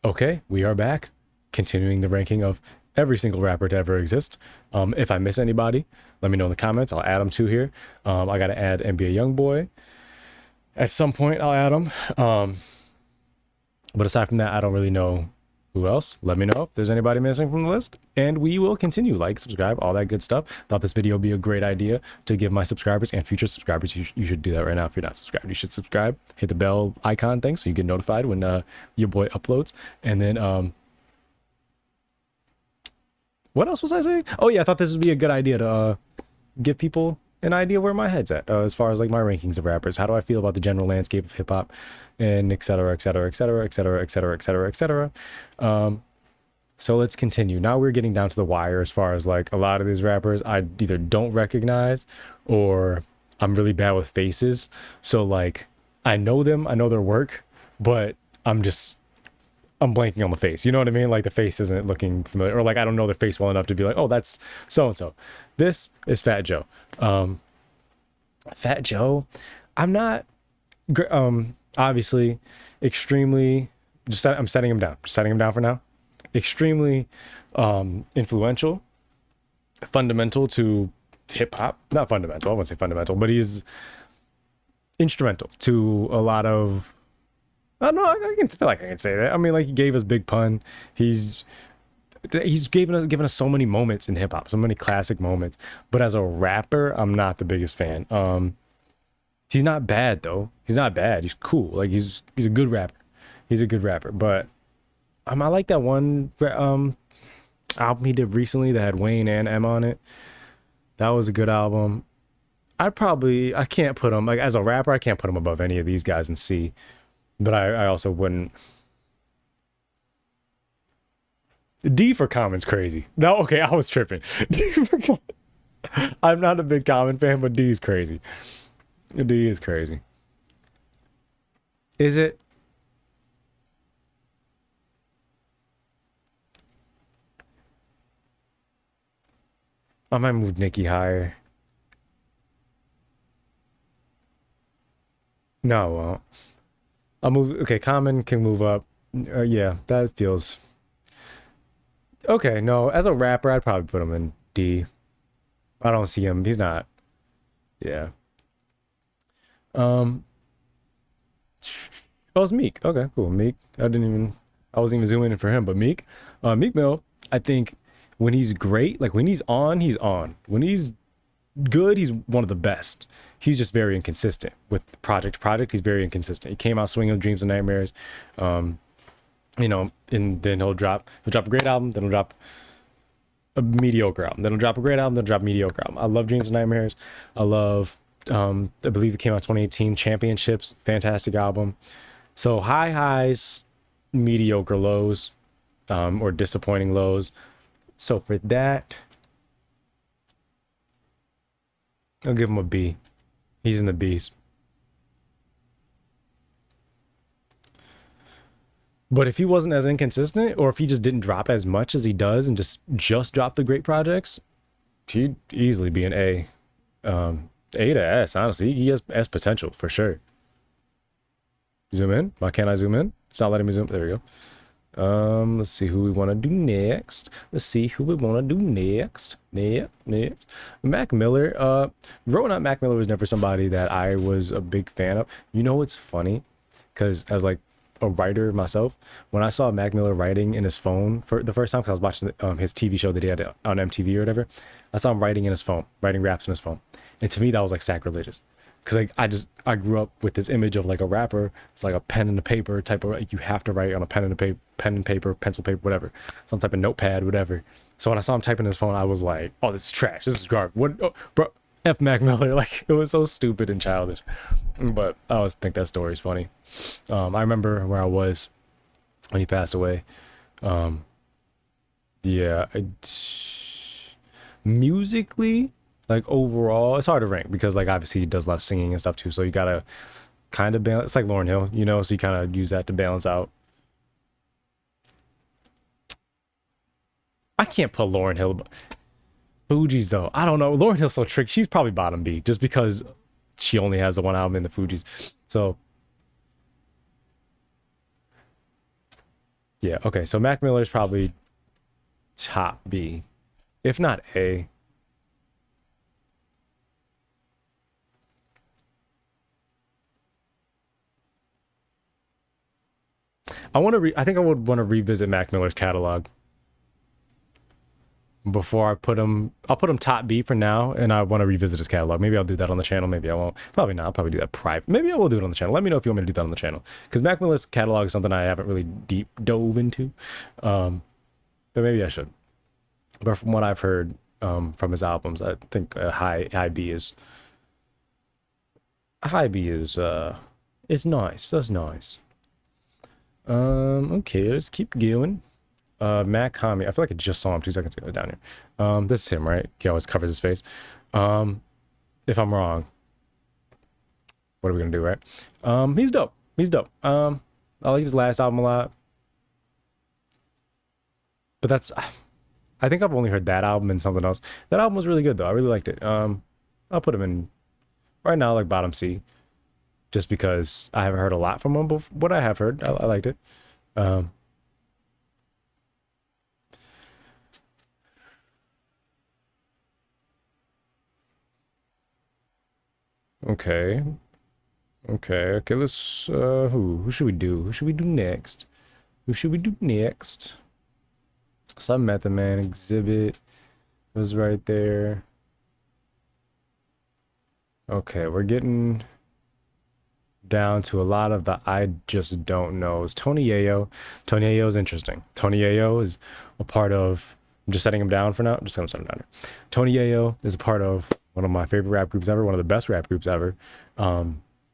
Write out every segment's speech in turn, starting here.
Okay, we are back, continuing the ranking of every single rapper to ever exist. If I miss anybody, let me know in the comments. I'll add them to here. I gotta add NBA YoungBoy. At some point, I'll add them. But aside from that, I don't really know who else. Let me know if there's anybody missing from the list, and we will continue. Like, subscribe, all that good stuff. Thought this video would be a great idea to give my subscribers and future subscribers. You should do that right now. If you're not subscribed, you should subscribe. Hit the bell icon thing so you get notified when your boy uploads. And then what else was I saying? Oh yeah, I thought this would be a good idea to give people an idea where my head's at as far as like my rankings of rappers. How do I feel about the general landscape of hip hop, and et cetera, et cetera, et cetera, et cetera, et cetera, et cetera, et cetera. So let's continue. Now we're getting down to the wire as far as like a lot of these rappers I either don't recognize or I'm really bad with faces. So like I know them, I know their work, but I'm blanking on the face. You know what I mean? Like the face isn't looking familiar, or like I don't know their face well enough to be like, oh, that's so and so. This is Fat Joe. Fat Joe. I'm not obviously extremely I'm setting him down. Just setting him down for now. Extremely influential, fundamental to hip hop. Not fundamental, I wouldn't say fundamental, but he's instrumental to a lot of, I don't know, I can feel like I can say that. I mean, like he gave us Big Pun. He's given us so many moments in hip hop, so many classic moments. But as a rapper, I'm not the biggest fan. He's not bad though. He's not bad. He's cool. Like he's a good rapper. He's a good rapper. But I like that one album he did recently that had Wayne and M on it. That was a good album. I can't put him, like as a rapper, I can't put him above any of these guys in C. But I also wouldn't. D for Common's crazy. No, okay, I was tripping. D for Common. I'm not a big Common fan, but D is crazy. D is crazy. Is it? I might move Nicki higher. No, I won't. I'll move. Okay, Common can move up. Yeah, that feels okay. No, as a rapper, I'd probably put him in D. I don't see him. He's not. Yeah. Um. Oh, it's Meek. Okay, cool. Meek. I wasn't even zooming in for him, but Meek. Meek Mill. I think when he's great, like when he's on, he's on. When he's good, he's one of the best. He's just very inconsistent with project to project. He's very inconsistent. He came out swinging with Dreams and Nightmares, you know, and then he'll drop a great album, then he'll drop a mediocre album, then he'll drop a great album, then he'll drop a mediocre album. I love Dreams and Nightmares. I love, I believe it came out 2018, Championships, fantastic album. So high highs, mediocre lows, or disappointing lows. So for that, I'll give him a B. He's in the B's. But if he wasn't as inconsistent, or if he just didn't drop as much as he does and just drop the great projects, he'd easily be an A. A to S, honestly. He has S potential for sure. Zoom in. Why can't I zoom in? It's not letting me zoom. There we go. Let's see who we want to do next. Next. Mac Miller. Growing up, Mac Miller was never somebody that I was a big fan of. You know what's funny? Because as like a writer myself, when I saw Mac Miller writing in his phone for the first time, because I was watching his TV show that he had on MTV or whatever, I saw him writing in his phone, writing raps in his phone, and to me that was like sacrilegious. Because like I grew up with this image of like a rapper. It's like a pen and a paper type of, like you have to write on a pen and paper, pencil paper, whatever, some type of notepad, whatever. So when I saw him typing in his phone, I was like, oh, this is trash. This is garbage. What, oh, bro? F Mac Miller. Like it was so stupid and childish. But I always think that story is funny. I remember where I was when he passed away. Yeah, musically, like overall, it's hard to rank because like obviously he does a lot of singing and stuff too. So you gotta kind of balance. It's like Lauryn Hill, you know. So you kind of use that to balance out. I can't put Lauryn Hill. Fugees though, I don't know. Lauryn Hill's so tricky. She's probably bottom B just because she only has the one album in the Fugees. So Yeah, okay. So Mac Miller's probably top B, if not A. I think I would want to revisit Mac Miller's catalog before I put him. I'll put him top B for now, and I want to revisit his catalog. Maybe I'll do that on the channel. Maybe I won't. Probably not. I'll probably do that private. Maybe I will do it on the channel. Let me know if you want me to do that on the channel, because Mac Miller's catalog is something I haven't really deep dove into. Um, but maybe I should. But from what I've heard from his albums, I think high B is nice. That's nice. Okay, let's keep going. Matt Kami. I feel like I just saw him 2 seconds ago down here. This is him, right? He always covers his face. Um, if I'm wrong, what are we gonna do, right? He's dope. He's dope. I like his last album a lot, but that's. I think I've only heard that album and something else. That album was really good though. I really liked it. I'll put him in right now, like bottom C, just because I haven't heard a lot from him. But what I have heard, I liked it. Um, okay, okay. Let's. Who should we do? Who should we do next? Who should we do next? Some Method Man exhibit was right there. Okay, we're getting down to a lot of the I just don't knows. Tony Yayo. Tony Yayo is interesting. Tony Yayo is a part of. I'm just setting him down for now. I'm just gonna set him down here. Tony Yayo is a part of one of my favorite rap groups ever, one of the best rap groups ever.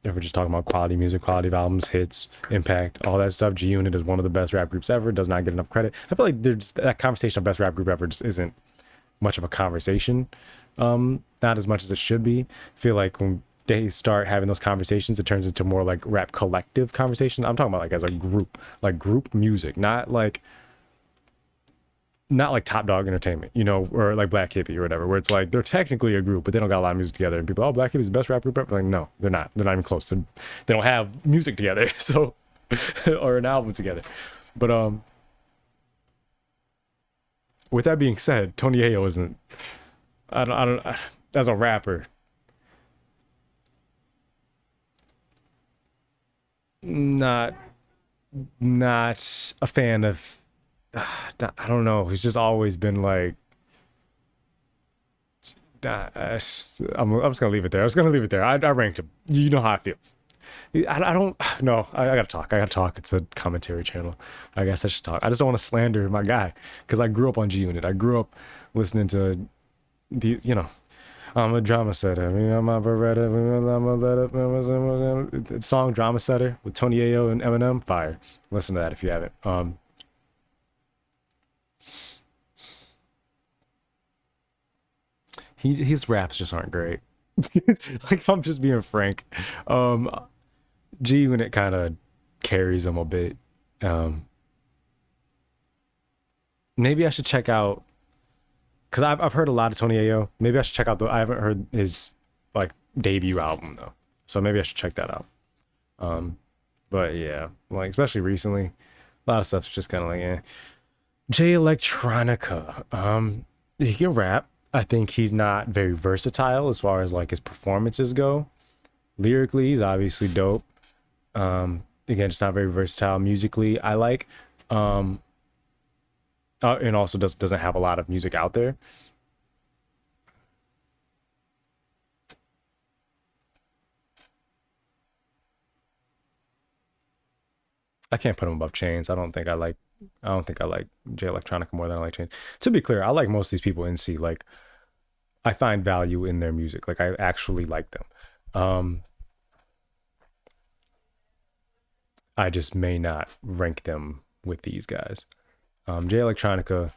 If we're just talking about quality music, quality of albums, hits, impact, all that stuff, G Unit is one of the best rap groups ever. Does not get enough credit. I feel like there's that conversation of best rap group ever just isn't much of a conversation. Not as much as it should be. I feel like when they start having those conversations, it turns into more like rap collective conversation. I'm talking about like as a group, like group music, not like Top Dog Entertainment, you know, or like Black Hippie or whatever, where it's like they're technically a group, but they don't got a lot of music together. And people, oh, Black Hippie's the best rap group ever. Like, no, they're not. They're not even close. They don't have music together, so or an album together. But with that being said, Tony Ayo isn't. I don't. As a rapper, not not a fan of. I don't know. He's just always been like. I'm just gonna leave it there. I was gonna leave it there. I ranked him. You know how I feel. I don't know. I gotta talk. I gotta talk. It's a commentary channel. I guess I should talk. I just don't want to slander my guy because I grew up on G Unit. I grew up listening to the, you know, I'm a drama setter. I'm a Beretta. I'm a let up. Song Drama Setter with Tony Ayo and Eminem. Fire. Listen to that if you haven't. His raps just aren't great. Like if I'm just being frank, um, G when it kind of carries him a bit. Um, maybe I should check out because I've heard a lot of Tony Ayo. Maybe I should check out the. I haven't heard his like debut album though, so maybe I should check that out. Um, but yeah, like especially recently, a lot of stuff's just kind of like eh. J Electronica. He can rap. I think he's not very versatile as far as like his performances go. Lyrically, he's obviously dope. Again, just not very versatile musically. I like, um, and also doesn't have a lot of music out there. I can't put him above Chains. I don't think I like. I don't think I like J Electronica more than I like Chains. To be clear, I like most of these people in C. Like I find value in their music. Like I actually like them. Um, I just may not rank them with these guys. J Electronica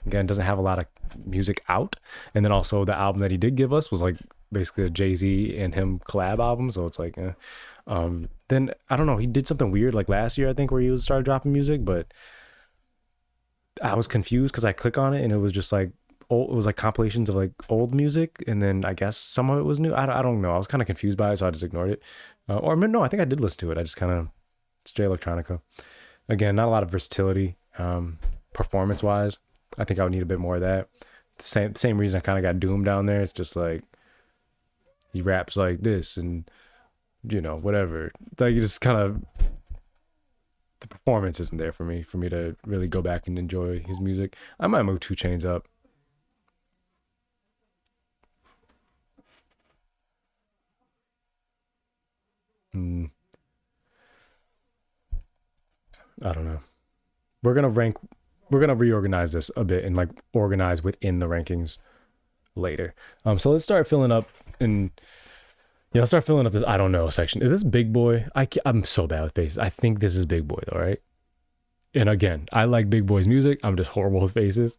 again doesn't have a lot of music out, and then also the album that he did give us was like basically a Jay Z and him collab album. So it's like, then I don't know. He did something weird like last year, I think, where he was started dropping music, but I was confused because I click on it and it was just like old. It was like compilations of like old music, and then I guess some of it was new. I don't know. I was kind of confused by it, so I just ignored it. Or no, I think I did listen to it. I just kind of it's Jay Electronica. Again, not a lot of versatility, performance wise. I think I would need a bit more of that. Same reason I kind of got Doom down there. It's just like he raps like this and whatever. Like you just kind of the performance isn't there for me to really go back and enjoy his music. I might move 2 Chainz up. Hmm, I don't know. We're gonna rank. We're gonna reorganize this a bit and like organize within the rankings later. So let's start filling up and yeah, let's start filling up this I don't know section. Is this Big Boy? I'm so bad with faces. I think this is Big Boy though, right? And again, I like Big Boy's music. I'm just horrible with faces.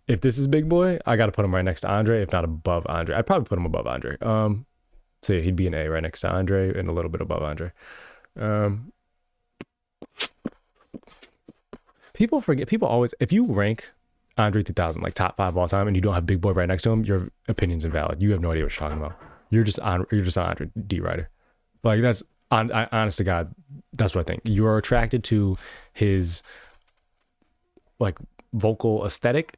If this is Big Boy, I got to put him right next to Andre, if not above Andre. I'd probably put him above Andre. So yeah, he'd be an A right next to Andre and a little bit above Andre. Um, People forget. People always, if you rank Andre 3000 like top 5 all time, and you don't have Big Boy right next to him, your opinion's invalid. You have no idea what you're talking about. You're just an Andre D writer. Like that's honest to God, that's what I think. You're attracted to his like vocal aesthetic,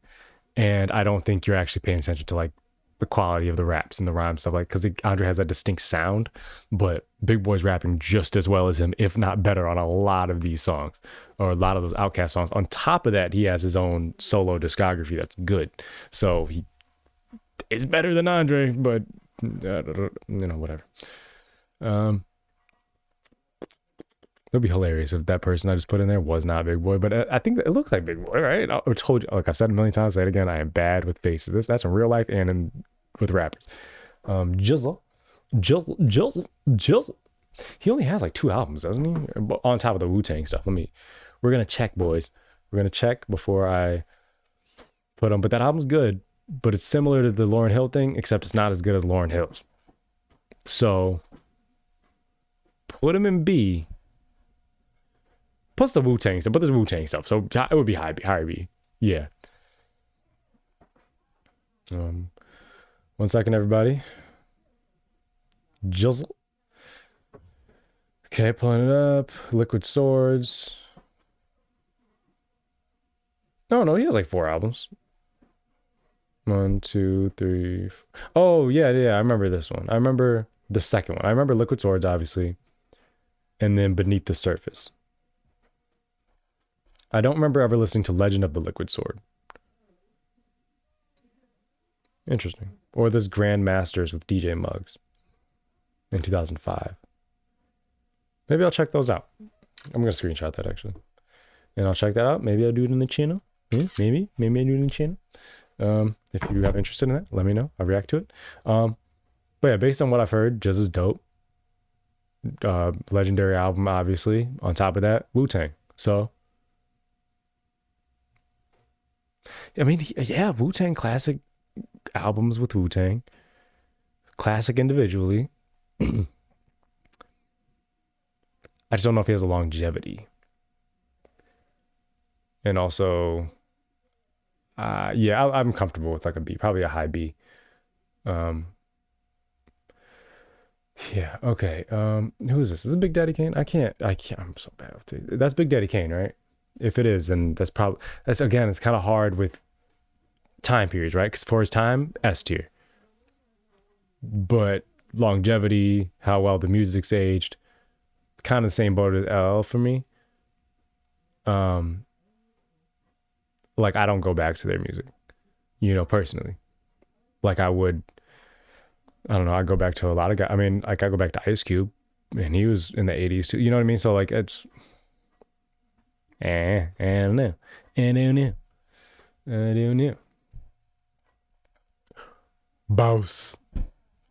and I don't think you're actually paying attention to like the quality of the raps and the rhyme stuff, like because Andre has that distinct sound, but Big Boy's rapping just as well as him, if not better, on a lot of these songs or a lot of those Outkast songs. On top of that, he has his own solo discography that's good, so he is better than Andre, but whatever. It'd be hilarious if that person I just put in there was not Big Boy, but I think it looks like Big Boy, right? I told you, like I've said a million times, say it again, I am bad with faces. That's in real life and with rappers. Jizzle. He only has like 2 albums, doesn't he? On top of the Wu-Tang stuff. We're gonna check, boys. We're gonna check before I put him. But that album's good, but it's similar to the Lauryn Hill thing, except it's not as good as Lauryn Hill's. So put him in B. Plus the Wu-Tang stuff, but there's Wu-Tang stuff, so it would be high B. Yeah. 1 second, everybody. Jizzle. Okay, pulling it up. Liquid Swords. No, he has like 4 albums. 1, 2, 3. Oh, yeah, I remember this one. I remember the second one. I remember Liquid Swords, obviously. And then Beneath the Surface. I don't remember ever listening to Legend of the Liquid Sword. Interesting. Or this Grand Masters with DJ Muggs in 2005. Maybe I'll check those out. I'm going to screenshot that actually. And I'll check that out. Maybe I'll do it in the channel. Maybe I do it in the channel. If you have interest in that, let me know. I'll react to it. But yeah, based on what I've heard, Jizz is dope. Legendary album, obviously. On top of that, Wu-Tang. So, I mean, yeah, Wu-Tang classic albums with Wu-Tang. Classic individually. I just don't know if he has a longevity. And also, yeah, I'm comfortable with like a B, probably a high B. Yeah, okay. Who is this? Is this Big Daddy Kane? I can't, I'm so bad with it. That's Big Daddy Kane, right? If it is, then that's again, it's kind of hard with time periods, right? Because for his time, S tier. But longevity, how well the music's aged, kind of the same boat as L for me. Like I don't go back to their music, personally. Like I would, I don't know, I go back to a lot of guys. I mean, like I go back to Ice Cube, and he was in the 80s too. You know what I mean? So like it's, I don't know. Boss.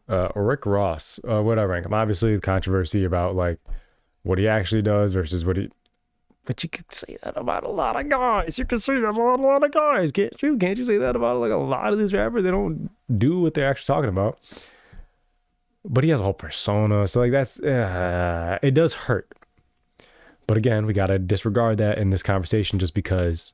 Rick Ross. What I rank him? Obviously, the controversy about like what he actually does versus what he. But you could say that about a lot of guys. You can say that about a lot of guys, can't you? Can't you say that about like a lot of these rappers? They don't do what they're actually talking about. But he has a whole persona, so like that's it does hurt. But again, we gotta disregard that in this conversation just because.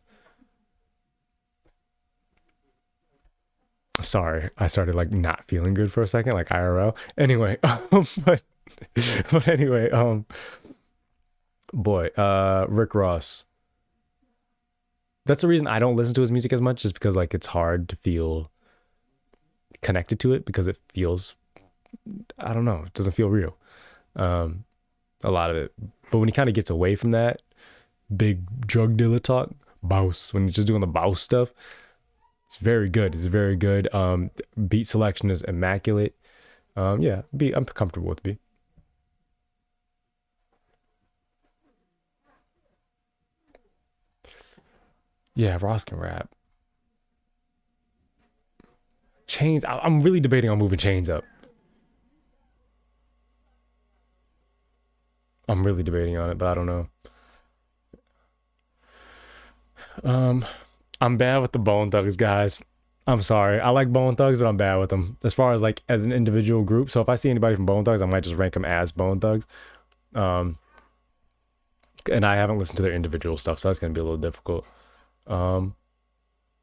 Sorry, I started like not feeling good for a second, like IRL. Anyway, but anyway, Boy, Rick Ross. That's the reason I don't listen to his music as much, just because like it's hard to feel connected to it because it feels, I don't know, it doesn't feel real. Um, a lot of it. But when he kind of gets away from that big drug dealer talk, bouse, when he's just doing the bouse stuff, it's very good. It's very good. Beat selection is immaculate. Yeah, I'm comfortable with beat. Yeah, Ross can rap. Chains. I'm really debating on moving Chains up. I'm really debating on it, but I don't know. Um, I'm bad with the Bone Thugs guys. I'm sorry. I like Bone Thugs, but I'm bad with them as far as like as an individual group. So if I see anybody from Bone Thugs, I might just rank them as Bone Thugs. Um, and I haven't listened to their individual stuff, so that's gonna be a little difficult. Um,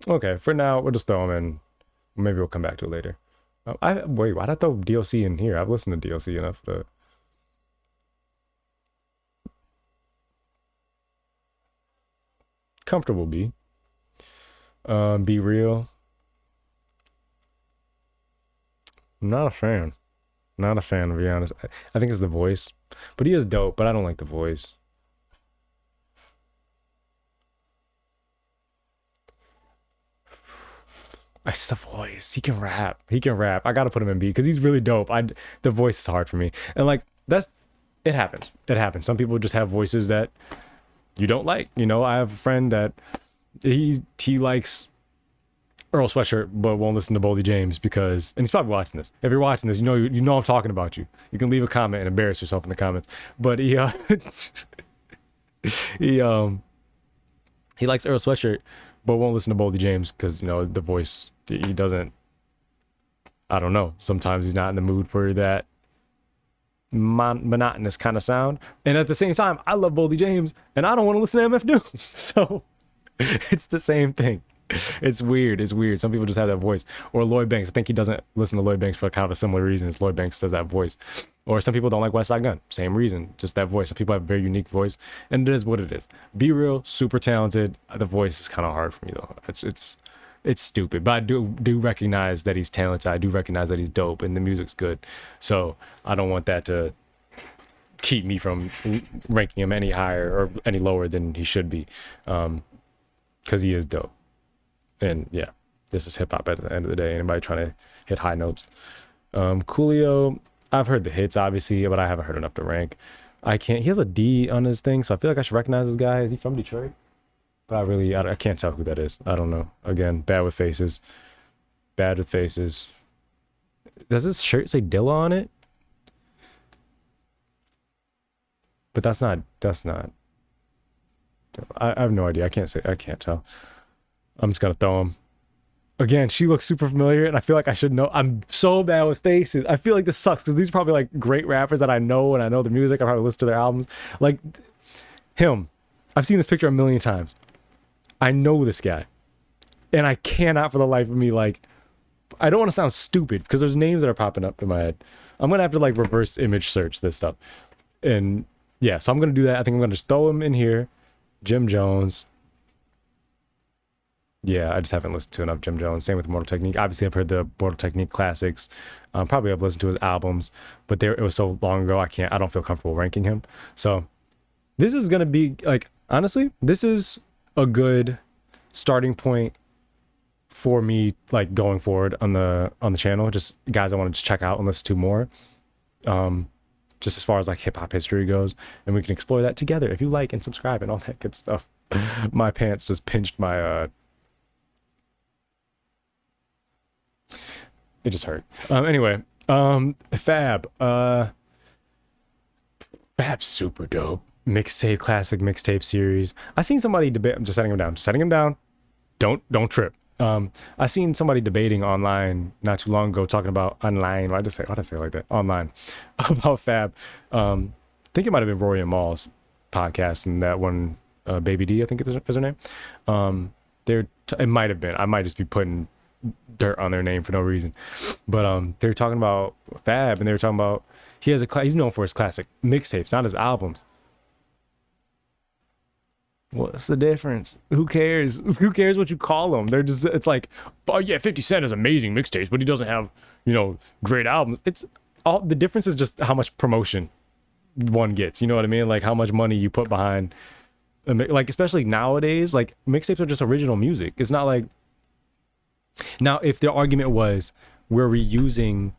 okay, for now we'll just throw them in. Maybe we'll come back to it later. I wait. Why'd I throw DLC in here? I've listened to DLC enough, but comfortable. Be real. I'm not a fan. Not a fan, to be honest. I think it's the voice, but he is dope. But I don't like the voice. It's the voice. He can rap. He can rap. I gotta put him in B because he's really dope. The voice is hard for me, and like that's it happens. It happens. Some people just have voices that you don't like. You know, I have a friend that he likes Earl Sweatshirt, but won't listen to Boldy James because, and he's probably watching this. If you're watching this, you know I'm talking about you. You can leave a comment and embarrass yourself in the comments. But he he likes Earl Sweatshirt, but won't listen to Boldy James because the voice. He doesn't. I don't know. Sometimes he's not in the mood for that monotonous kind of sound. And at the same time, I love Boldy James, and I don't want to listen to MF Doom. So it's the same thing. It's weird. It's weird. Some people just have that voice. Or Lloyd Banks. I think he doesn't listen to Lloyd Banks for kind of a similar reason as Lloyd Banks does that voice. Or some people don't like West Side Gun. Same reason. Just that voice. Some people have a very unique voice. And it is what it is. Be real, super talented. The voice is kind of hard for me though. It's stupid. But I do recognize that he's talented. I do recognize that he's dope and the music's good. So I don't want that to keep me from ranking him any higher or any lower than he should be. Because he is dope. And yeah, this is hip hop at the end of the day. Anybody trying to hit high notes? Coolio, I've heard the hits obviously, but I haven't heard enough to rank. I can't. He has a D on his thing, so I feel like I should recognize this guy. Is he from Detroit? But I can't tell who that is. I don't know. Again, bad with faces. Bad with faces. Does this shirt say Dilla on it? But that's not. That's not. I have no idea. I can't say. I can't tell. I'm just gonna throw him. Again, she looks super familiar, and I feel like I should know. I'm so bad with faces. I feel like this sucks because these are probably like great rappers that I know, and I know the music. I probably listen to their albums. Like him, I've seen this picture a million times. I know this guy, and I cannot for the life of me like. I don't want to sound stupid because there's names that are popping up in my head. I'm gonna have to like reverse image search this stuff, and yeah, so I'm gonna do that. I think I'm gonna just throw him in here. Jim Jones. Yeah, I just haven't listened to enough Jim Jones. Same with Mortal Technique. Obviously, I've heard the Mortal Technique classics. Probably I've listened to his albums, but it was so long ago. I don't feel comfortable ranking him. So this is gonna be like honestly, this is a good starting point for me, like going forward on the channel. Just guys, I want to just check out and listen to more. Just as far as like hip hop history goes, and we can explore that together if you like and subscribe and all that good stuff. My pants just pinched my it just hurt. Anyway, Fab. Fab's super dope. Mixtape, classic mixtape series. I seen somebody debate. I'm just setting him down. Just setting him down. Don't trip. I seen somebody debating online not too long ago, talking about online. Why'd I say it like that? Online about Fab. I think it might have been Rory and Maul's podcast, and that one, Baby D, I think is her name. It might have been. I might just be putting dirt on their name for no reason, but they were talking about Fab, and they were talking about he's known for his classic mixtapes, not his albums. What's the difference? Who cares? Who cares what you call them? They're just, it's like, oh yeah, 50 Cent has amazing mixtapes, but he doesn't have, great albums. It's all the difference is just how much promotion one gets. You know what I mean? Like how much money you put behind, like especially nowadays, like mixtapes are just original music. It's not like now if the argument was we're reusing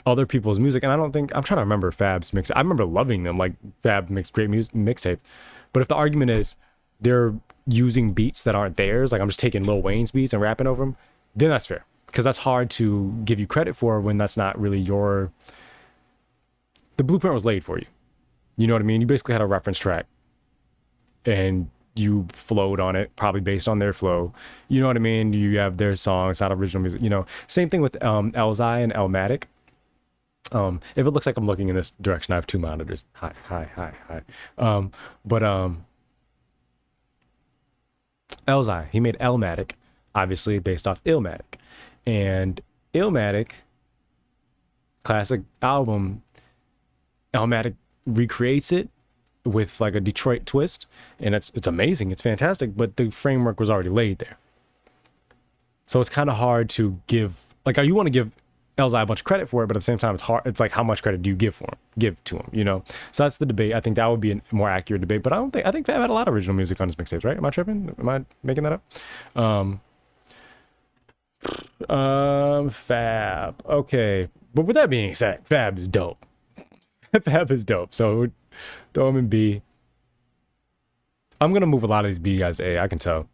other people's music, and I don't think I'm trying to remember Fab's mix. I remember loving them, like Fab makes great music mixtape. But if the argument is they're using beats that aren't theirs, like I'm just taking Lil Wayne's beats and rapping over them, then that's fair because that's hard to give you credit for when that's not really your. The blueprint was laid for you. You know what I mean? You basically had a reference track, and you flowed on it, probably based on their flow. You know what I mean? You have their songs, not original music. Same thing with Elzai and Elmatic. If it looks like I'm looking in this direction, I have two monitors. Hi. But Elzai, he made Elmatic, obviously based off Illmatic. And Illmatic, classic album, Elmatic recreates it with like a Detroit twist, and it's amazing, it's fantastic, but the framework was already laid there. So it's kind of hard to give, like you want to give Elzai a bunch of credit for it, but at the same time, it's hard. It's like, how much credit do you give to him? So that's the debate. I think that would be a more accurate debate, but I think Fab had a lot of original music on his mixtapes, right? Am I tripping? Am I making that up? Fab. Okay. But with that being said, Fab is dope. Fab is dope. So throw him in B. I'm going to move a lot of these B guys to A. I can tell.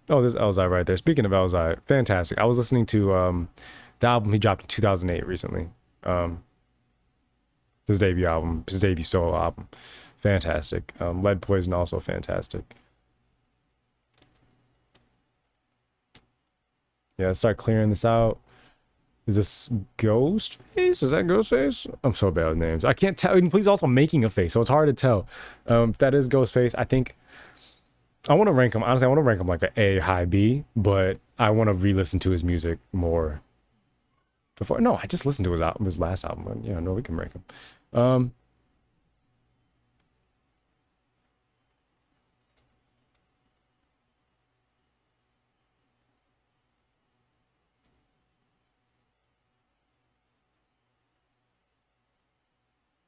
Oh, there's Elzai right there. Speaking of Elzai, fantastic. I was listening to the album he dropped in 2008 recently. His debut album, his debut solo album. Fantastic. Lead Poison also fantastic. Yeah, let's start clearing this out. Is this Ghostface? Is that Ghostface? I'm so bad with names. I can't tell. He's also making a face, so it's hard to tell. If that is Ghostface, I think I want to rank him. Honestly, I want to rank him like an A high B, but I want to re-listen to his music more. Before, no, I just listened to his last album. But yeah, no, we can rank him.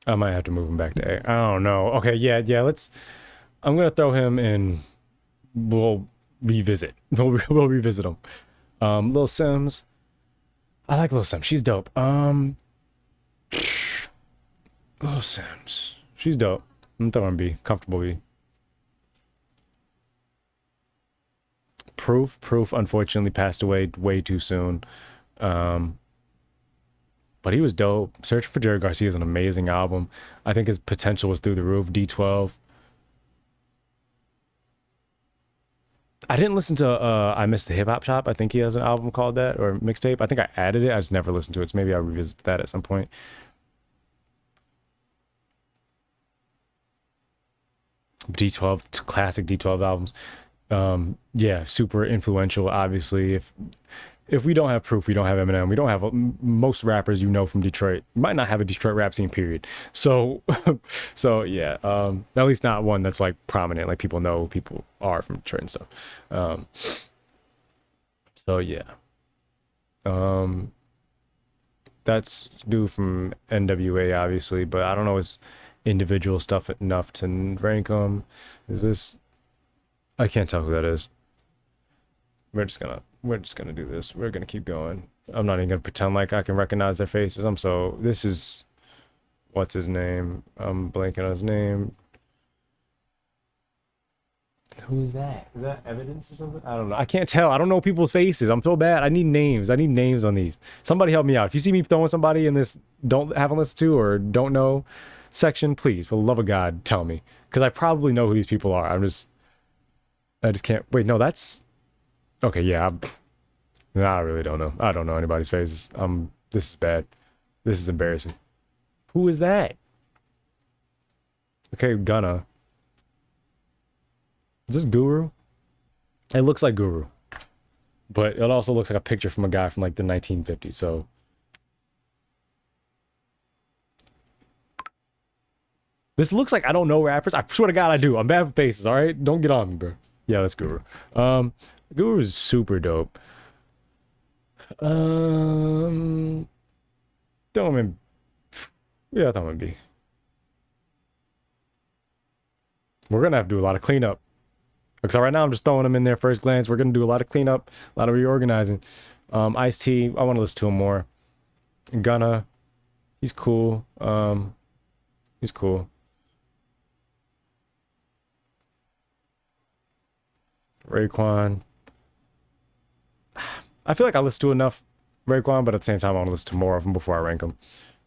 I might have to move him back to A. I don't know. Okay, yeah. I'm gonna throw him in. We'll revisit. We'll revisit him. Lil Sims. I like Lil Sims. She's dope. Lil Sims. She's dope. I'm throwing B. Comfortable B. Proof unfortunately passed away way too soon. But he was dope. Search for Jerry Garcia is an amazing album. I think his potential was through the roof. D12. I didn't listen to I Missed the Hip Hop Shop. I think he has an album called that, or mixtape. I think I added it. I just never listened to it. So maybe I'll revisit that at some point. D12, classic D12 albums. Yeah, super influential, obviously. If we don't have Proof, we don't have Eminem. We don't have most rappers from Detroit. Might not have a Detroit rap scene, period. So, so yeah, at least not one that's like prominent, like people know people are from Detroit and stuff. So yeah, that's due from NWA, obviously, but I don't know his individual stuff enough to rank him. Is this? I can't tell who that is. We're just gonna do this. We're gonna keep going. I'm not even gonna pretend like I can recognize their faces. This is, what's his name? I'm blanking on his name. Who is that? Is that Evidence or something? I don't know. I can't tell. I don't know people's faces. I'm so bad. I need names. I need names on these. Somebody help me out. If you see me throwing somebody in this haven't listened to or don't know section, please, for the love of God, tell me. Because I probably know who these people are. I just can't. Wait, no, that's okay. Yeah, I really don't know. I don't know anybody's faces. This is bad. This is embarrassing. Who is that? Okay, Gunna. Is this Guru? It looks like Guru, but it also looks like a picture from a guy from like the 1950s. So This looks like I don't know rappers. I swear to God, I do. I'm bad with faces. All right, don't get on me, bro. Yeah, that's Guru. Guru is super dope. Um, throw him in. Yeah, throw him in B. We're gonna have to do a lot of cleanup because right now I'm just throwing him in there first glance. We're gonna do a lot of cleanup, a lot of reorganizing. Ice T, I want to listen to him more. Gunna, he's cool. He's cool. Raekwon. I feel like I listen to enough Raekwon, but at the same time, I want to listen to more of them before I rank them.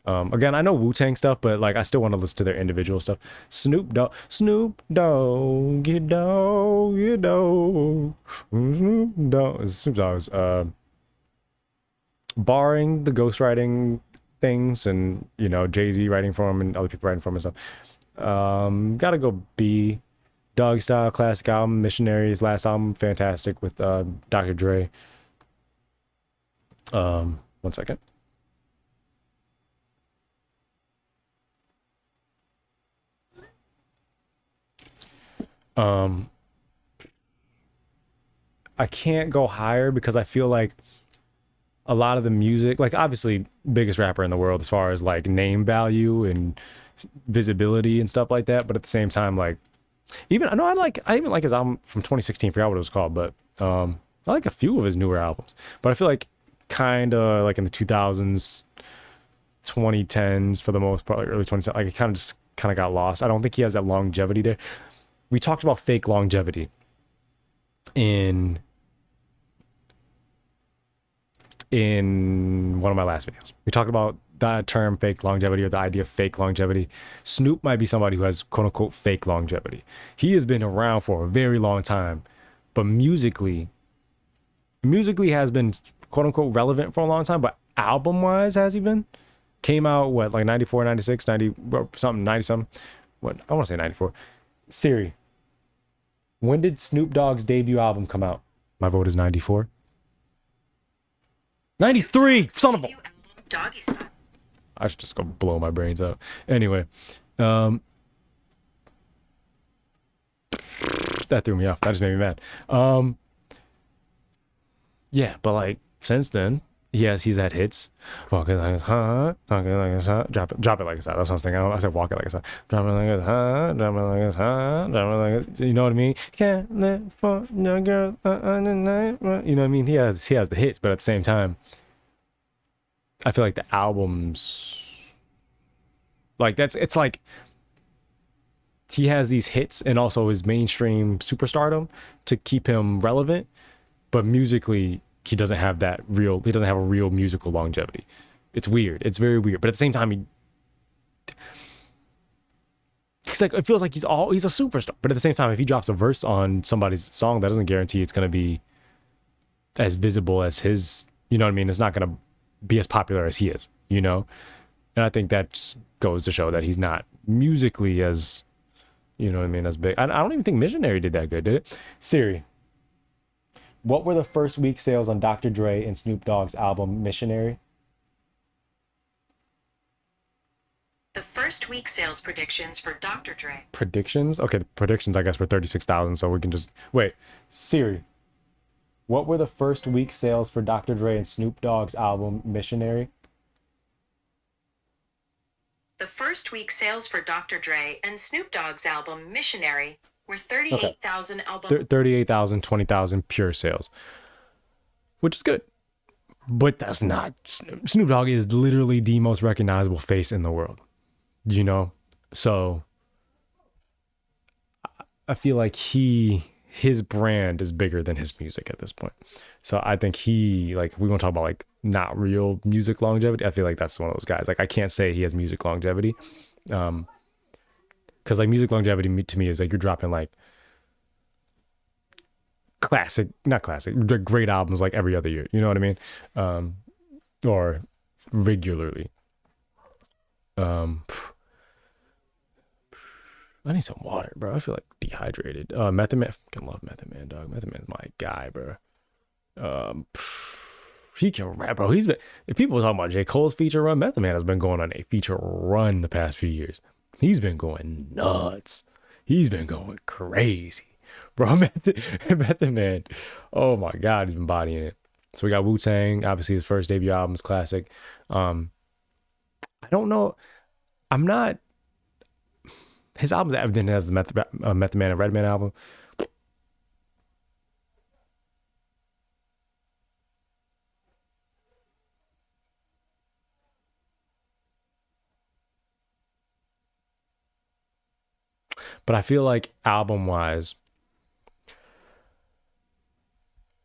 Again, I know Wu-Tang stuff, but like I still want to listen to their individual stuff. Snoop Dogg, you know, Snoop Dogg, Snoop Dogg's. Barring the ghostwriting things and you know Jay-Z writing for him and other people writing for him and stuff. Gotta go B. Dog Style, classic album. Missionaries, last album, fantastic with Dr. Dre. One second. I can't go higher because I feel like a lot of the music, like obviously biggest rapper in the world as far as like name value and visibility and stuff like that, but at the same time, like even I know I even like his album from 2016, forgot what it was called, but I like a few of his newer albums. But I feel like kind of like in the 2000s, 2010s for the most part, like early 2010s, like it kind of got lost. I don't think he has that longevity there. We talked about fake longevity in one of my last videos. We talked about that term fake longevity or the idea of fake longevity. Snoop might be somebody who has quote unquote fake longevity. He has been around for a very long time, but musically has been quote unquote relevant for a long time, but album wise has he been? Came out what, like 94, 96, 90 something, 90 something. What, I want to say 94. Siri, when did Snoop Dogg's debut album come out? My vote is 94. 93, son of a... Doggy Style. I should just go blow my brains out. Anyway, that threw me off. That just made me mad. Yeah, but like since then, he's had hits. Walk it like it's hot, talk it like it's hot, drop it like it's hot. That's what I'm saying. I said walk it like it's hot, drop it like it's hot, drop it like it's hot, drop it like it's, you know what I mean? Can't live for no girl tonight. You know what I mean? He has the hits, but at the same time, I feel like the albums, like it's like he has these hits and also his mainstream superstardom to keep him relevant, but musically he doesn't have a real musical longevity. It's weird. It's very weird. But at the same time, he's like, it feels like he's a superstar. But at the same time, if he drops a verse on somebody's song, that doesn't guarantee it's going to be as visible as his, you know what I mean? It's not going to be as popular as he is, you know? And I think that goes to show that he's not musically as, you know what I mean, as big. I don't even think Missionary did that good, did it? Siri, what were the first week sales on Dr. Dre and Snoop Dogg's album Missionary? The first week sales predictions for Dr. Dre. Predictions? Okay, the predictions I guess were 36,000, so we can just wait. Siri, what were the first week sales for Dr. Dre and Snoop Dogg's album Missionary? The first week sales for Dr. Dre and Snoop Dogg's album Missionary were 38,000 album. 38,000, 20,000 pure sales, which is good. But that's not Snoop Dogg is literally the most recognizable face in the world, you know? So I feel like his brand is bigger than his music at this point. So I think if we want to talk about like not real music longevity, I feel like that's one of those guys. Like I can't say he has music longevity. Because like music longevity to me is like you're dropping like great albums like every other year. You know what I mean? Or regularly. I need some water, bro. I feel like dehydrated. Method Man, I fucking love Method Man, dog. Method Man's my guy, bro. He can rap, bro. If people are talking about J.Cole's feature run, Method Man has been going on a feature run the past few years. He's been going nuts. He's been going crazy. Bro, Method Man. Oh my God, he's been bodying it. So we got Wu Tang, obviously his first debut album is classic. Um, I don't know. I'm not his albums then has the Method Man and Redman album. But I feel like album wise,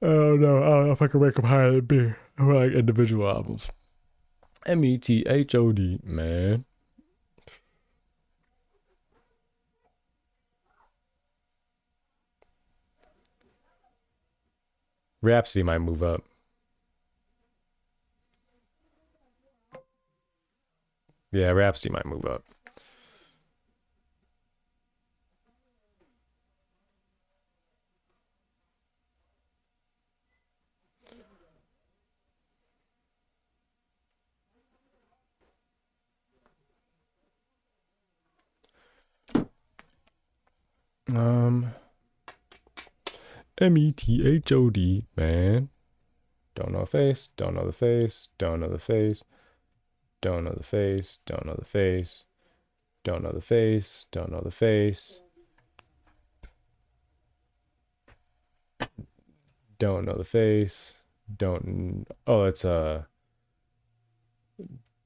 I don't know. I don't know if I can rank them higher than B. Or like individual albums. Method, man. Rhapsody might move up. Yeah, Rhapsody might move up. Um, Method, man. Don't know the face. Don't know the face. Don't know the face. Don't know the face. Don't know the face. Don't know the face. Don't know the face. Don't know the face. Don't. Oh,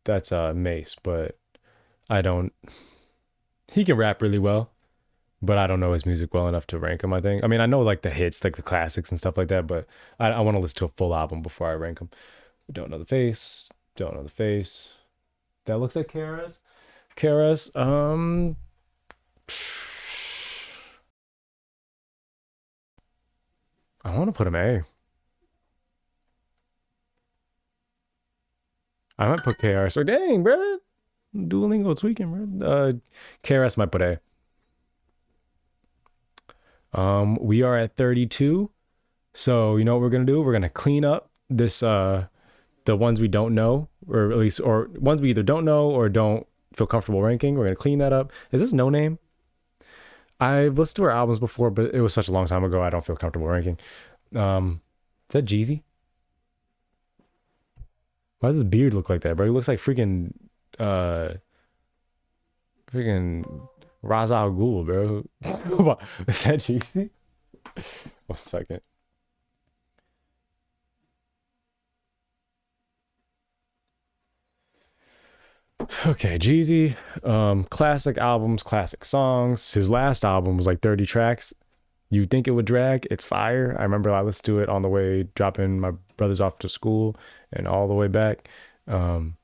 that's Mace, but I don't. He can rap really well, but I don't know his music well enough to rank him. I think. I mean, I know like the hits, like the classics and stuff like that, but I want to listen to a full album before I rank him. Don't know the face. Don't know the face. That looks like Karas. Karas. I want to put him A. I might put KRS. So dang, bro. Duolingo tweaking, bro. KRS might put A. We are at 32. So you know what we're gonna do? We're gonna clean up this the ones we don't know, or at least or ones we either don't know or don't feel comfortable ranking. We're gonna clean that up. Is this No Name? I've listened to her albums before, but it was such a long time ago. I don't feel comfortable ranking. Is that Jeezy? Why does his beard look like that, bro? He looks like uh freaking Ra's al Ghul, bro. Is that Jeezy? 1 second. Okay, Jeezy. Classic albums, classic songs. His last album was like 30 tracks. You'd think it would drag. It's fire. I remember I listened to it on the way dropping my brothers off to school and all the way back. Um,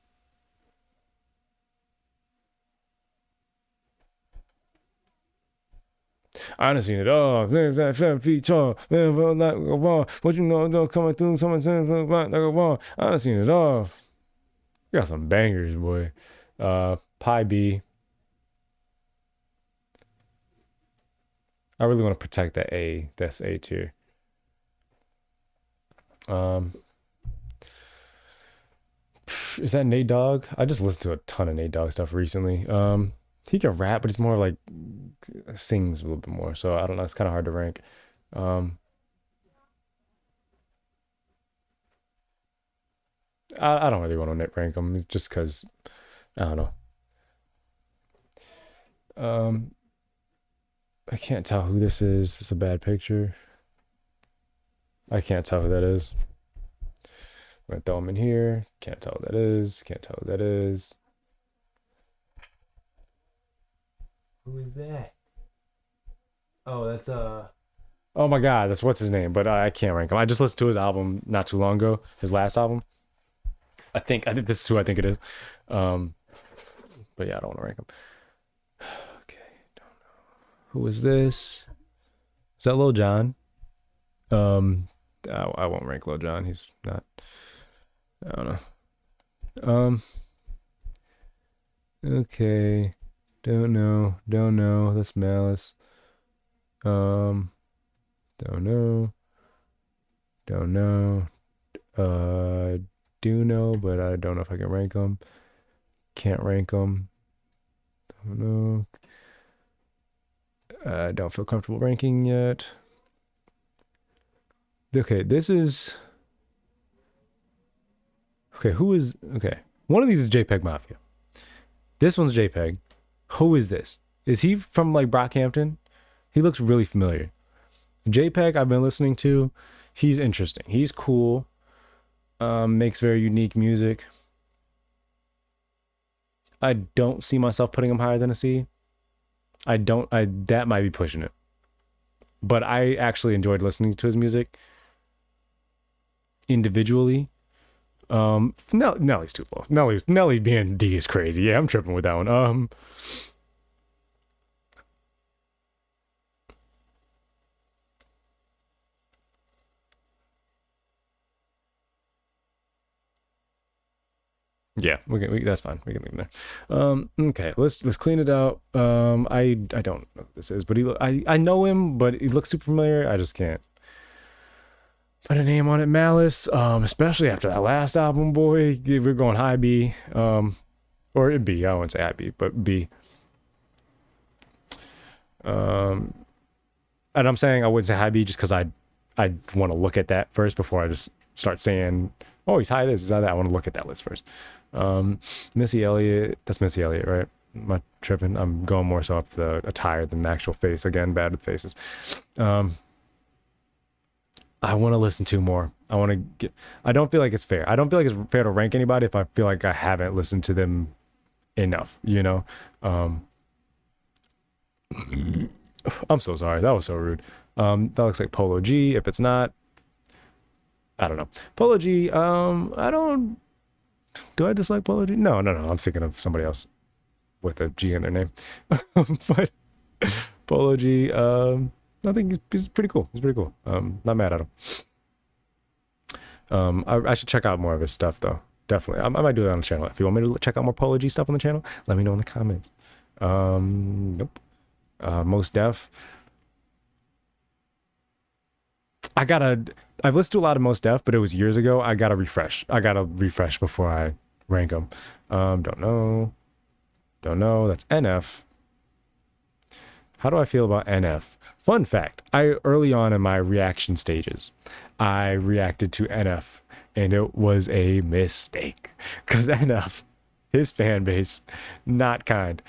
I done seen it all. 7 feet tall. Like a wall. What you know, coming through, someone saying like a wall. I done seen it all. You got some bangers, boy. Pi B. I really want to protect that A. That's A tier. Um, is that Nate Dogg? I just listened to a ton of Nate Dogg stuff recently. He can rap, but he's more like sings a little bit more. So I don't know. It's kind of hard to rank. Um, I don't really want to rank him just because I don't know. Um, I can't tell who this is. This is a bad picture. I can't tell who that is. I'm gonna throw him in here. Can't tell who that is. Can't tell who that is. Who is that? Oh, that's Oh my God, that's what's his name, but I can't rank him. I just listened to his album not too long ago, his last album. I think this is who I think it is. Um, but yeah, I don't want to rank him. Okay, who is this? Is that Lil Jon? Um, I won't rank Lil Jon. He's not. I don't know. Okay, don't know. Don't know. That's Malice. Um, don't know. Don't know. Uh, do know, but I don't know if I can rank them. Can't rank them. No, I don't feel comfortable ranking yet. Okay, this is okay. Who is okay? One of these is JPEG Mafia. This one's JPEG. Who is this? Is he from like Brockhampton? He looks really familiar. JPEG I've been listening to. He's interesting. He's cool. Makes very unique music. I don't see myself putting him higher than a C. I don't. I that might be pushing it. But I actually enjoyed listening to his music individually. Nelly's too low. Nelly being D is crazy. Yeah, I'm tripping with that one. Yeah, that's fine. We can leave him there. Okay, let's clean it out. I don't know what this is, but I know him, but he looks super familiar. I just can't put a name on it. Malice, especially after that last album, boy, we're going high B, or B. I wouldn't say high B, but B. And I'm saying I wouldn't say high B just because I want to look at that first before I just start saying, oh, he's high this, he's high that. I want to look at that list first. Missy Elliott, that's Missy Elliott, right? Am I tripping? I'm going more so off the attire than the actual face. Again, bad with faces. I want to listen to more. I want to get. I don't feel like it's fair. I don't feel like it's fair to rank anybody if I feel like I haven't listened to them enough. You know. I'm so sorry. That was so rude. That looks like Polo G. If it's not, I don't know. Polo G. I don't. Do I dislike Polo G? No. I'm thinking of somebody else with a G in their name. But Polo G. I think he's pretty cool. He's pretty cool. Not mad at him. I should check out more of his stuff though. Definitely. I might do that on the channel. If you want me to check out more Polo G stuff on the channel, let me know in the comments. Nope. Most Def. I've listened to a lot of Most Def, but it was years ago. I gotta refresh before I rank them. Don't know. That's NF. How do I feel about NF? Fun fact, I early on in my reaction stages, I reacted to NF and it was a mistake. Because NF, his fan base, not kind.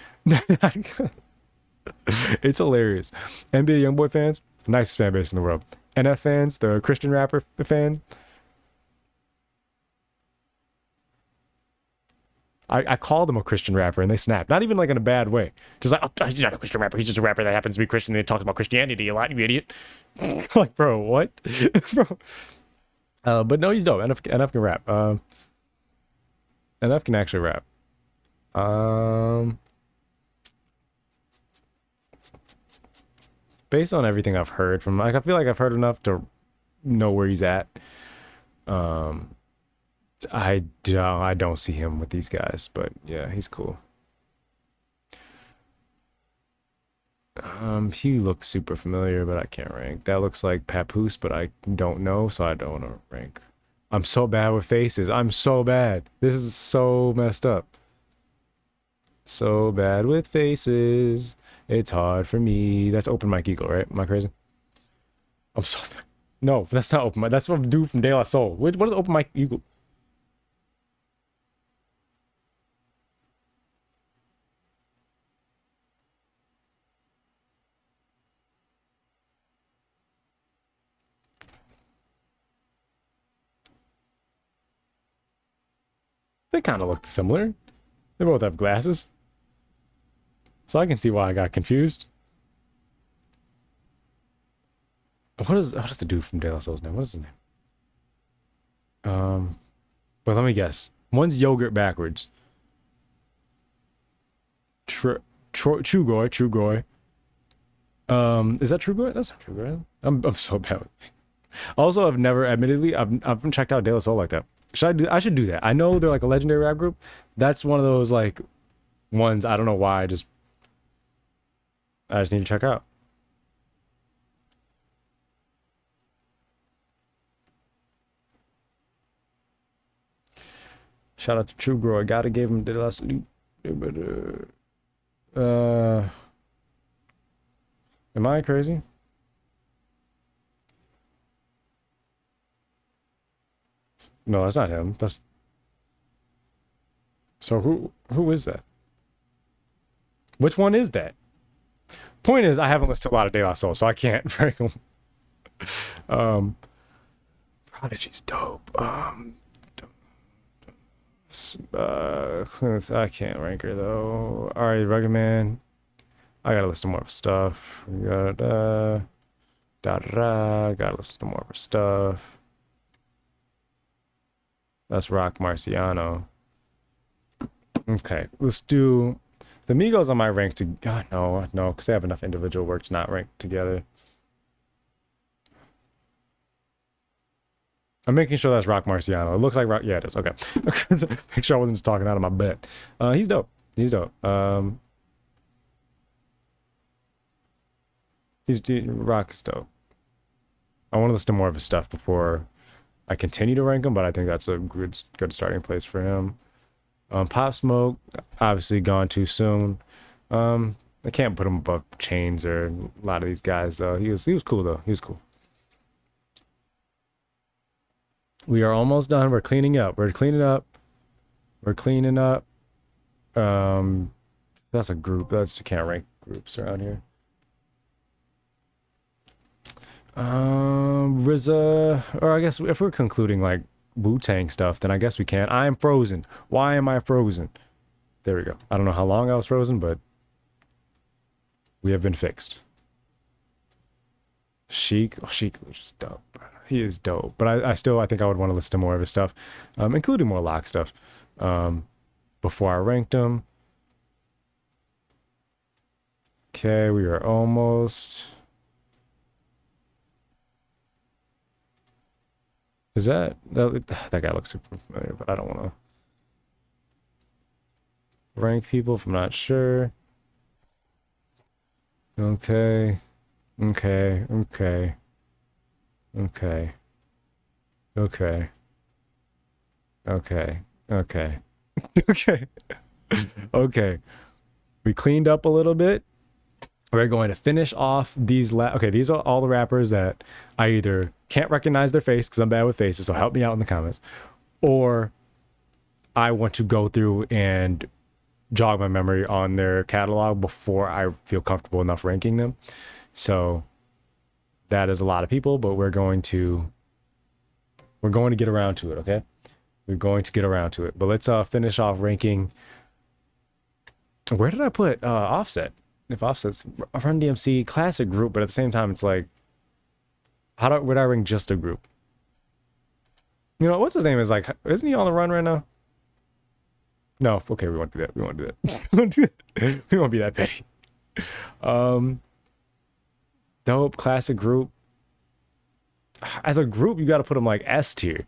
It's hilarious. NBA Youngboy fans, nicest fan base in the world. NF fans, the Christian rapper fans, I called him a Christian rapper and they snapped. Not even like in a bad way. Just like, oh, he's not a Christian rapper. He's just a rapper that happens to be Christian and he talks about Christianity a lot, you idiot. Like, bro, what? Bro. But no, he's dope. NF can rap. NF can actually rap. Based on everything I've heard from, like, I feel like I've heard enough to know where he's at. I don't see him with these guys, but yeah, he's cool. He looks super familiar, but I can't rank. That looks like Papoose, but I don't know, so I don't want to rank. I'm so bad with faces. I'm so bad. This is so messed up. So bad with faces. It's hard for me. That's Open Mike Eagle, right? Am I crazy? I'm so bad. No, that's not Open Mike. That's from dude from De La Soul. What is Open Mike Eagle? They kind of look similar. They both have glasses. So I can see why I got confused. What is the dude from De La Soul's name? What is his name? But let me guess. One's yogurt backwards. Trugoy. Is that Trugoy? That's not Trugoy. I'm so bad. Also, I haven't checked out De La Soul like that. I should do that. I know they're like a legendary rap group. That's one of those like ones I don't know why. I just need to check out. Shout out to True Grow. I gotta give him the last loot. Am I crazy? No, that's not him. That's so who is that? Which one is that? Point is, I haven't listened to a lot of De La Soul, so I can't rank them. Um, Prodigy's dope. I can't rank her though. All right, Rugged Man. I gotta listen to more of her stuff. We got da da. Gotta listen to more of her stuff. That's Rock Marciano. Okay, let's do the Migos on my rank to. God, no, because they have enough individual work to not rank together. I'm making sure that's Rock Marciano. It looks like Rock. Yeah, it is. Okay. Make sure I wasn't just talking out of my butt. He's dope. He's dope. Rock is dope. I want to listen to more of his stuff before I continue to rank him, but I think that's a good starting place for him. Pop Smoke, obviously gone too soon. I can't put him above Chains or a lot of these guys though. He was cool though. He was cool. We are almost done. We're cleaning up. We're cleaning up. We're cleaning up. That's a group. That's you can't rank groups around here. RZA, or I guess if we're concluding like Wu-Tang stuff, then I guess we can. I am frozen. Why am I frozen? There we go. I don't know how long I was frozen, but we have been fixed. Sheik, Sheik is just dope. He is dope, but I think I would want to listen to more of his stuff, including more Lock stuff, before I ranked him. Okay, we are almost. Is that guy looks super familiar, but I don't want to rank people if I'm not sure. Okay, okay, okay, okay, okay, okay, okay, okay, okay. We cleaned up a little bit. We're going to finish off these. Okay, these are all the rappers that I either can't recognize their face because I'm bad with faces, so help me out in the comments, or I want to go through and jog my memory on their catalog before I feel comfortable enough ranking them. So that is a lot of people, but we're going to get around to it, okay? We're going to get around to it. But let's finish off ranking. Where did I put Offset? If Offset's Run DMC classic group, but at the same time it's like would I rank just a group? You know, what's his name is like, isn't he on the run right now? No, okay, we won't do that. We won't do that. We won't do that. We won't be that petty. Dope classic group. As a group, you got to put them like S tier.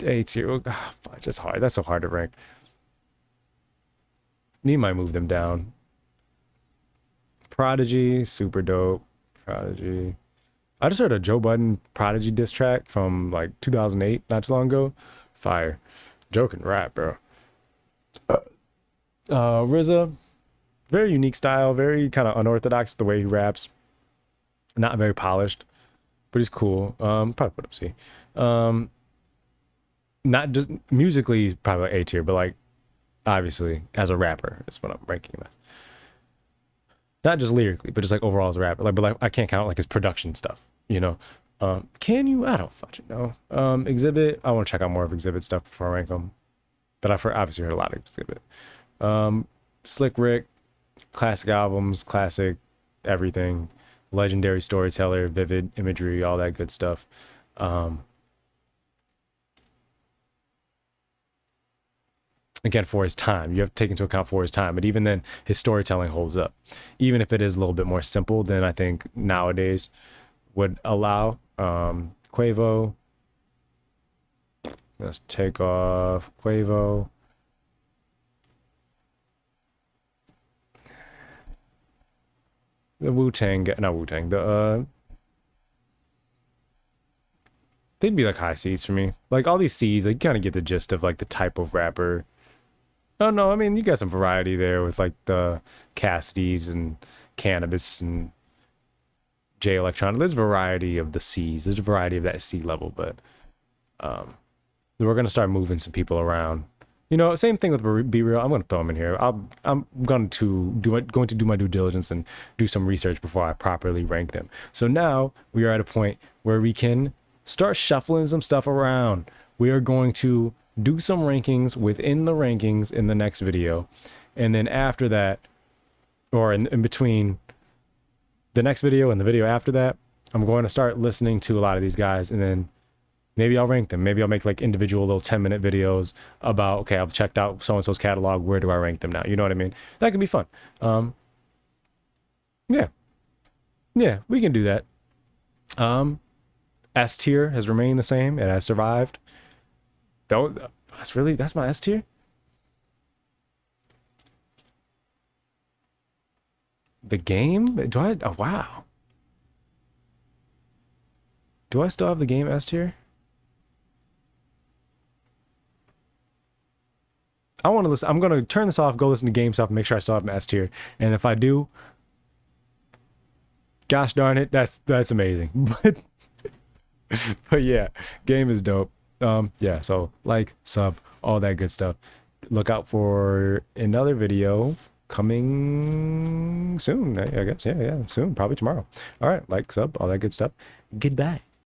A tier. Oh, fudge, that's hard. That's so hard to rank. He might move them down. Prodigy, super dope. Prodigy. I just heard a Joe Budden Prodigy diss track from like 2008, not too long ago. Fire. Joe can rap, bro. RZA, very unique style, very kind of unorthodox the way he raps. Not very polished, but he's cool. Probably put up C. Not just musically, he's probably like A tier, but like obviously as a rapper, is what I'm ranking him as. Not just lyrically, but just like overall as a rapper. Like, but like I can't count like his production stuff, you know. Can you? I don't fucking know. Exhibit. I want to check out more of Exhibit stuff before I rank him. But I've obviously heard a lot of Exhibit. Slick Rick, classic albums, classic everything, legendary storyteller, vivid imagery, all that good stuff. Again, for his time, you have to take into account for his time, but even then his storytelling holds up, even if it is a little bit more simple than I think nowadays would allow. Quavo, let's take off Quavo. The Wu-Tang, not Wu-Tang, they'd be like high C's for me. Like all these C's, like you kind of get the gist of like the type of rapper Oh no, I mean you got some variety there with like the Cassidy's and Cannabis and J Electron. There's variety of the C's. There's a variety of that C level, but we're gonna start moving some people around. You know, same thing with Be Real. I'm gonna throw them in here. I'm going to do my due diligence and do some research before I properly rank them. So now we are at a point where we can start shuffling some stuff around. We are going to do some rankings within the rankings in the next video, and then after that, or in between the next video and the video after that, I'm going to start listening to a lot of these guys, and then maybe I'll rank them. Maybe I'll make like individual little 10-minute videos about, okay, I've checked out so-and-so's catalog. Where do I rank them now? You know what I mean? That could be fun. Yeah. Yeah, we can do that. S tier has remained the same. It has survived. Though that's my S tier? The game? Do I? Oh, wow. Do I still have the game S tier? I want to listen. I'm going to turn this off, go listen to game stuff, make sure I still have my S tier. And if I do, gosh darn it, that's amazing. But yeah, game is dope. Yeah, so like, sub, all that good stuff. Look out for another video coming soon, I guess. Yeah, soon, probably tomorrow. All right, like, sub, all that good stuff. Goodbye.